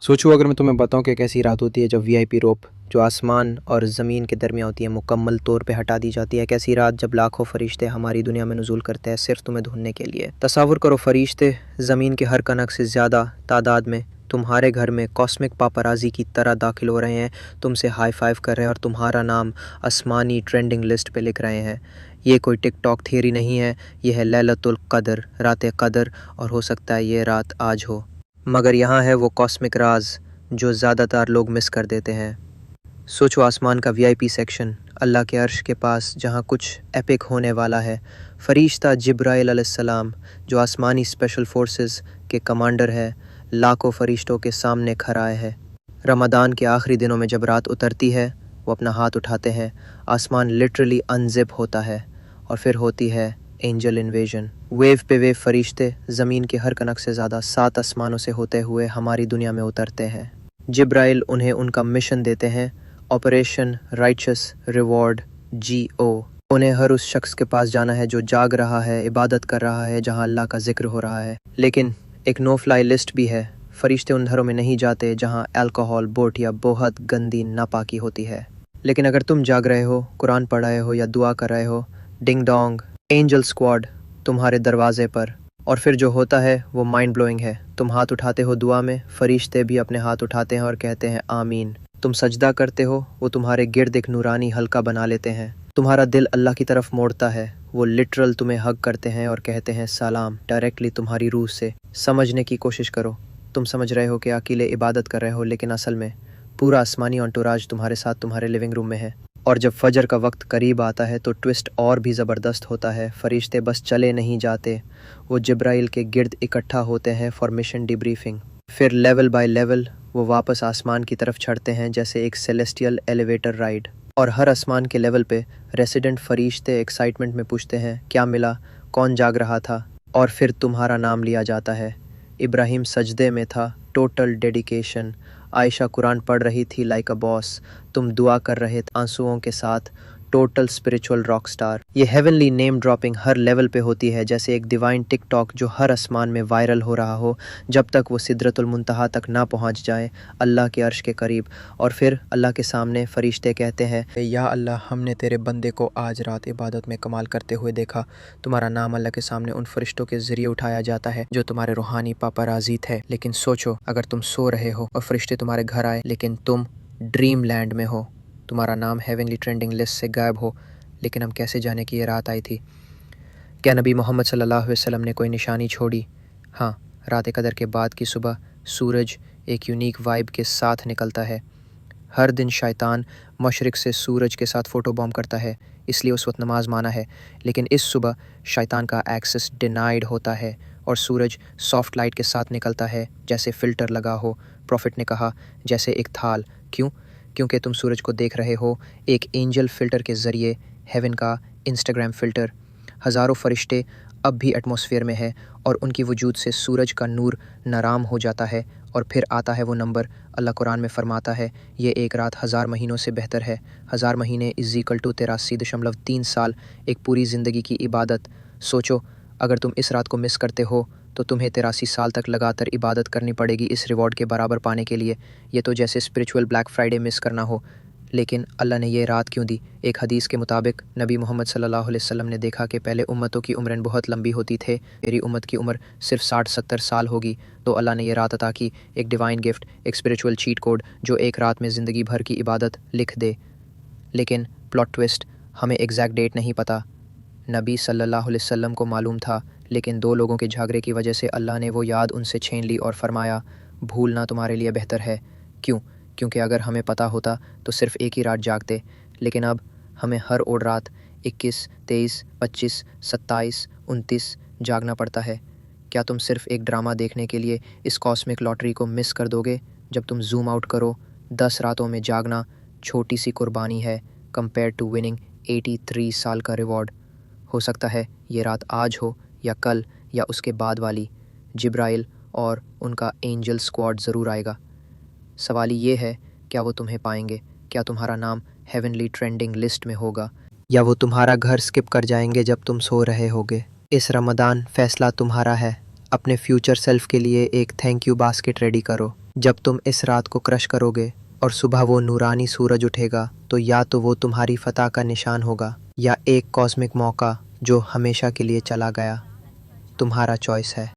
सोचो अगर मैं तुम्हें बताऊं कि कैसी रात होती है जब वीआईपी रोप जो आसमान और ज़मीन के दरमियान होती है मुकम्मल तौर पे हटा दी जाती है। कैसी रात जब लाखों फरिश्ते हमारी दुनिया में नुज़ूल करते हैं सिर्फ तुम्हें ढूंढने के लिए। तसव्वुर करो, फरिश्ते ज़मीन के हर कनक से ज़्यादा तादाद में तुम्हारे घर में कॉस्मिक पापराजी की तरह दाखिल हो रहे हैं, तुमसे हाई फाइव कर रहे हैं और तुम्हारा नाम आसमानी ट्रेंडिंग लिस्ट पे लिख रहे हैं। ये कोई टिकटॉक थियरी नहीं है, ये है लैलतुल क़द्र, रात क़द्र, और हो सकता है ये रात आज हो। मगर यहाँ है वो कॉस्मिक राज जो ज़्यादातर लोग मिस कर देते हैं। सोचो आसमान का वीआईपी सेक्शन अल्लाह के अर्श के पास जहाँ कुछ एपिक होने वाला है। फरिश्ता जिब्राइल अलैहिस्सलाम जो आसमानी स्पेशल फोर्सेस के कमांडर है, लाखों फरिश्तों के सामने खड़ा है। रमज़ान के आखिरी दिनों में जब रात उतरती है वो अपना हाथ उठाते हैं, आसमान लिटरली अनजिप होता है और फिर होती है एंजल इन्वेजन। वेव पे वेव फरिश्ते ज़मीन के हर कनक से ज़्यादा 7 आसमानों से होते हुए हमारी दुनिया में उतरते हैं। जिब्राइल उन्हें उनका मिशन देते हैं, ऑपरेशन राइचस रिवॉर्ड GO। उन्हें हर उस शख्स के पास जाना है जो जाग रहा है, इबादत कर रहा है, जहां अल्लाह का जिक्र हो रहा है। लेकिन एक नो फ्लाई लिस्ट भी है। फरिश्ते उन घरों में नहीं जाते जहां अल्कोहल, बोट या बहुत गंदी नापाकी होती है। लेकिन अगर तुम जाग रहे हो, कुरान पढ़ रहे हो या दुआ कर रहे हो, डिंग डोंग एंजल स्क्वाड तुम्हारे दरवाजे पर। और फिर जो होता है वो माइंड ब्लोइंग है। तुम हाथ उठाते हो दुआ में, फरिश्ते भी अपने हाथ उठाते हैं और कहते हैं आमीन। तुम सजदा करते हो, वो तुम्हारे गिर्द एक नूरानी हल्का बना लेते हैं। तुम्हारा दिल अल्लाह की तरफ मोड़ता है, वो लिटरल तुम्हें हग करते हैं और कहते हैं सलाम, डायरेक्टली तुम्हारी रूह से। समझने की कोशिश करो, तुम समझ रहे हो कि अकेले इबादत कर रहे हो, लेकिन असल में पूरा आसमानी एंटोराज तुम्हारे साथ तुम्हारे लिविंग रूम में है। और जब फजर का वक्त करीब आता है तो ट्विस्ट और भी ज़बरदस्त होता है। फरिश्ते बस चले नहीं जाते, वो जिब्राइल के गिर्द इकट्ठा होते हैं फॉर मिशन डिब्रीफिंग। फिर लेवल बाय लेवल वो वापस आसमान की तरफ चढ़ते हैं जैसे एक सेलेस्टियल एलिवेटर राइड। और हर आसमान के लेवल पे रेसिडेंट फरिश्ते एक्साइटमेंट में पूछते हैं क्या मिला, कौन जाग रहा था। और फिर तुम्हारा नाम लिया जाता है। इब्राहिम सजदे में था, टोटल डेडिकेशन। आयशा कुरान पढ़ रही थी लाइक अ बॉस। तुम दुआ कर रहे थे आंसुओं के साथ, टोटल स्पिरिचुअल रॉक स्टार। ये हेवनली नेम ड्रॉपिंग हर लेवल पे होती है जैसे एक डिवाइन टिकटॉक जो हर आसमान में वायरल हो रहा हो, जब तक वो सिदरतुल मुंतहा तक ना पहुंच जाए, अल्लाह के अर्श के करीब। और फिर अल्लाह के सामने फरिश्ते कहते हैं या अल्लाह, हमने तेरे बंदे को आज रात इबादत में कमाल करते हुए देखा। तुम्हारा नाम अल्लाह के सामने उन फरिश्तों के ज़रिए उठाया जाता है जो तुम्हारे रूहानी पापराज़ी थे। लेकिन सोचो अगर तुम सो रहे हो और फरिश्ते तुम्हारे घर आए, लेकिन तुम ड्रीम लैंड में हो, तुम्हारा नाम हेवनली ट्रेंडिंग लिस्ट से गायब हो, लेकिन हम कैसे जाने कि ये रात आई थी? क्या नबी मोहम्मद सल्लल्लाहु अलैहि वसल्लम ने कोई निशानी छोड़ी? हाँ, रात कदर के बाद की सुबह सूरज एक यूनिक वाइब के साथ निकलता है। हर दिन शैतान मशरिक से सूरज के साथ फ़ोटो बॉम्ब करता है, इसलिए उस वक्त नमाज माना है। लेकिन इस सुबह शैतान का एक्सेस डिनाइड होता है और सूरज सॉफ्ट लाइट के साथ निकलता है जैसे फ़िल्टर लगा हो। प्रॉफिट ने कहा जैसे एक थाल। क्यों? क्योंकि तुम सूरज को देख रहे हो एक एंजल फ़िल्टर के ज़रिए, हेवन का इंस्टाग्राम फ़िल्टर। हज़ारों फरिश्ते अब भी एटमॉस्फेयर में है और उनकी वजूद से सूरज का नूर नाराम हो जाता है। और फिर आता है वो नंबर, अल्लाह कुरान में फरमाता है ये एक रात 1000 महीनों से बेहतर है। 1000 महीने = 83.3 साल, एक पूरी ज़िंदगी की इबादत। सोचो अगर तुम इस रात को मिस करते हो तो तुम्हें 83 साल तक लगातार इबादत करनी पड़ेगी इस रिवॉर्ड के बराबर पाने के लिए। ये तो जैसे स्पिरिचुअल ब्लैक फ्राइडे मिस करना हो। लेकिन अल्लाह ने ये रात क्यों दी? एक हदीस के मुताबिक नबी मोहम्मद सल्लल्लाहु अलैहि वसल्लम ने देखा कि पहले उम्मतों की उम्रें बहुत लंबी होती थे, मेरी उम्मत की उम्र सिर्फ 60-70 साल होगी। तो अल्लाह ने ये रात अता की, एक डिवाइन गिफ्ट, एक स्पिरिचुअल चीट कोड जो एक रात में ज़िंदगी भर की इबादत लिख दे। लेकिन प्लॉट ट्विस्ट, हमें एग्जैक्ट डेट नहीं पता। नबी सल्लल्लाहु अलैहि वसल्लम को मालूम था, लेकिन 2 लोगों के झगड़े की वजह से अल्लाह ने वो याद उनसे छीन ली और फरमाया भूलना तुम्हारे लिए बेहतर है। क्यों? क्योंकि अगर हमें पता होता तो सिर्फ एक ही रात जागते, लेकिन अब हमें हर और रात 21, 23, 25, 27, 29 जागना पड़ता है। क्या तुम सिर्फ एक ड्रामा देखने के लिए इस कॉस्मिक लॉटरी को मिस कर दोगे? जब तुम जूम आउट करो, 10 रातों में जागना छोटी सी कुर्बानी है कंपेयर टू विनिंग 83 साल का रिवॉर्ड। हो सकता है ये रात आज हो या कल या उसके बाद वाली। जिब्राइल और उनका एंजल स्क्वाड ज़रूर आएगा। सवाल ये है, क्या वो तुम्हें पाएंगे? क्या तुम्हारा नाम हेवनली ट्रेंडिंग लिस्ट में होगा, या वो तुम्हारा घर स्किप कर जाएंगे जब तुम सो रहे होगे? इस रमज़ान फ़ैसला तुम्हारा है। अपने फ्यूचर सेल्फ के लिए एक थैंक यू बास्केट रेडी करो। جب تم اس رات کو کرش کرو گے اور صبح وہ نورانی سورج اٹھے گا تو یا تو وہ تمہاری فتح کا نشان ہوگا یا ایک کاسمک موقع جو ہمیشہ کے لیے چلا گیا۔ تمہارا چوائس ہے۔